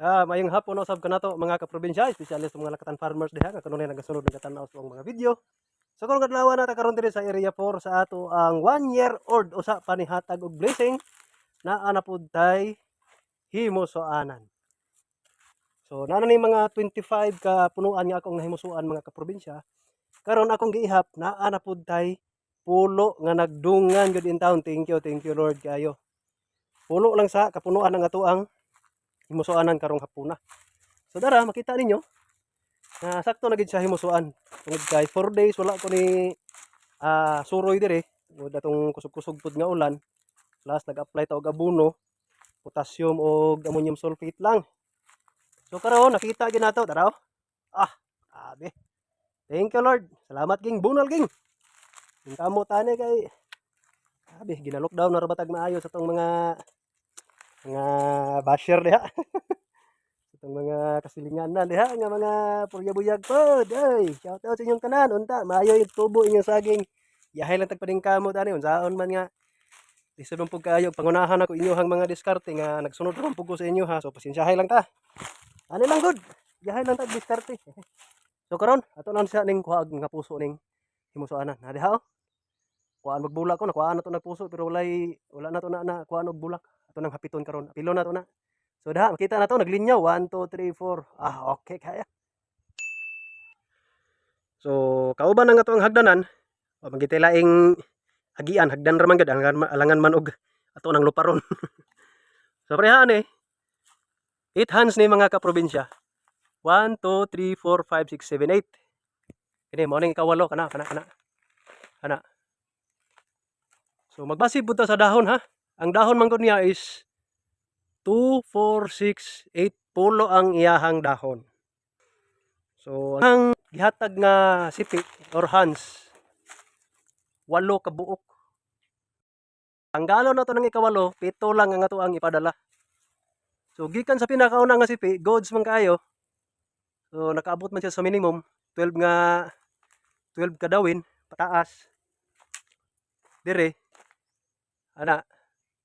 Mayong hapon usab kanato mga kaprobinsya, espesyally sa mga lakatan farmers diha nga kanunay nagasunod ng katanaw sa mga video. So karon kadlaw na ta karon diri sa area 4 sa ato ang 1-year-old usa panihatag og blessing na ana pud tay himusuanan. So naa ni mga 25 ka punuan nga akong nahimusuan mga kaprobinsya. Karon akong giihap naa na pud tay pulo nga nagdungan gyud in town. Thank you Lord kayo. Pulo lang sa kapunuan ng ato ang himusuanan karong hapuna. So dara makita ninyo na sakto na gid siya himusuan. Tungod kay 4 days wala ko ni suroy dire. Tungod atong kusog-kusog pud nga ulan. Plus nag-apply ta og abono, potassium og ammonium sulfate lang. So karon nakita gyud nato dara. Grabe. Thank you Lord. Salamat ging bunal ging. Yung kamo tani kay grabe gina-lockdown na ra batag maayo sa tong mga basher diha. Itong mga kasilinganan diha nga mga puryabuyag pod. Ay, shout out sa inyong tanan. Unta, maayo yung tubo inyong saging. Yahay lang tagpading kamo tani unsaon man nga lisod pug kaayo pangunahan ako inyohang mga diskarte nga nagsunod ra pug ko sa inyo ha. So pasensyahay lang ta. Ano lang good. Yahay lang tag diskarte. So karon ato lang siya ning kuha nga puso ning himusuanan. Na diha oh. Kuhaan magbulak ko na kuhaan na to nagpuso pero wala na to na kuhaan og bulak. Ato nang hapiton karon. Apilo na to na. So daha makita na to naglinyaw 1 2 3 4. Okay kaya. So kauban na nga to ang hagdanan. O magitilaing agian hagdan ra man gid alangan man og ato nang luparon. So parehaan 8 hands ni mga kaprobinsya. 1 2 3 4 5 6 7 8. Kini mao ning ikawalo kana. So magbase pud ta sa dahon ha. Ang dahon man gud niya is 2, 4, 6, 8 pulo ang iyahang dahon. So ang gihatag nga sipi or hands 8 ka buok. Ang galon na to ng ikawalo, 7 lang ang ato ang ipadala. So gikan sa pinakauna nga sipi, goods man kayo. So nakaabot man siya sa minimum 12 kadawin pataas. Dire ana.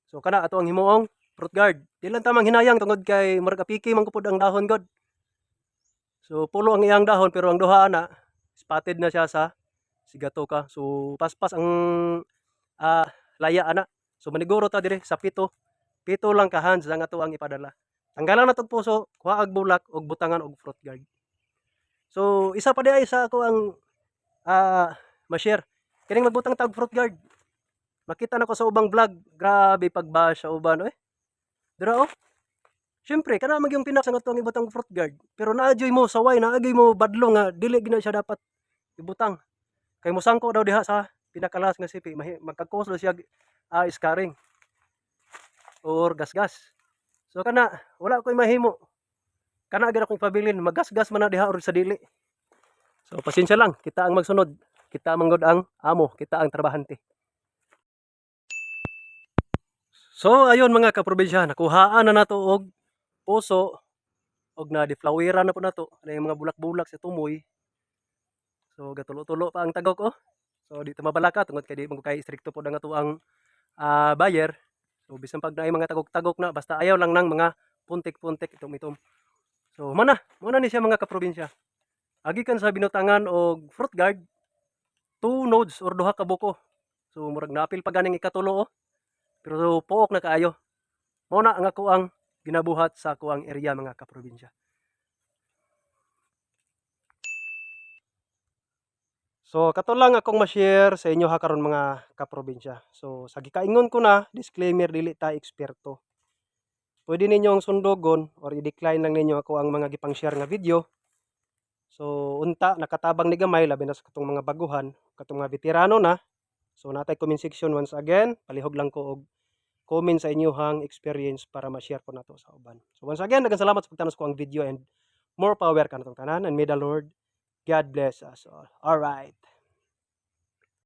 So kana ato ang himuong fruit guard. Di lang tamang hinayang tungod kay murag apiki man kupod ang dahon god. So pulo ang iyang dahon pero ang duha ana spotted na siya sa sigato ka. So paspas ang laya ana. So maniguro ta dire sa 7. 7 lang ka hands ang ato ang ipadala. Tanggalan na tong puso, kuha ag bulak og butangan og fruit guard. So isa pa di ay sa ako ang ma-share. Kining magbutang tag fruit guard. Makita na ko sa ubang vlog, grabe pagbash sa uban Dira oh. Syempre kana mag yung pinak sa atong ibutang fruit guard. Pero naadyoy mo saway, naagay mo badlong nga dili gina siya dapat ibutang. Kay mosangko daw diha sa pinakalas nga sipi, magkakos siya scarring or gasgas. So kana wala koy mahimo. Kana gyud akong pabilin, magasgas man na diha or sa dili. So pasensya lang, kita ang magsunod. Kita manggod ang amo, kita ang trabahante. So ayun mga kaprobinsya, nakuhaan na nato og puso og na defloweran na po nato. Ano yung mga bulak-bulak sa tumoy. So gatulo-tulo pa ang tagok So di ta mabalaka tungod kay di mo kay stricto po ang ato ang buyer. So bisan pag naay mga tagok-tagok na basta ayaw lang nang mga puntik-puntik itom-itom. So muna ni siya mga kaprobinsya. Agikan sa binutangan og fruit guard 2 nodes or duha ka buko. So murag napil pa ganing ikatulo Pero pook na kaayo. Mao na ang ako ang ginabuhat sa ako ang area mga kaprobinsya. So kato lang akong ma-share sa inyo ha karon mga kaprobinsya. So sa gikaingon ko na, disclaimer dili ta eksperto. Pwede ninyong sundogon or i-decline lang ninyo ako ang mga gipang-share nga video. So unta nakatabang ni gamay labi na sa katong mga baguhan, katong mga veterano na. So natay comment section once again, palihog lang ko og comment sa inyohang experience para ma-share ko nato sa uban. So once again, daghang salamat sa pagtanos ko ang video and more power kanatong tanan and may the Lord God bless us all. All right.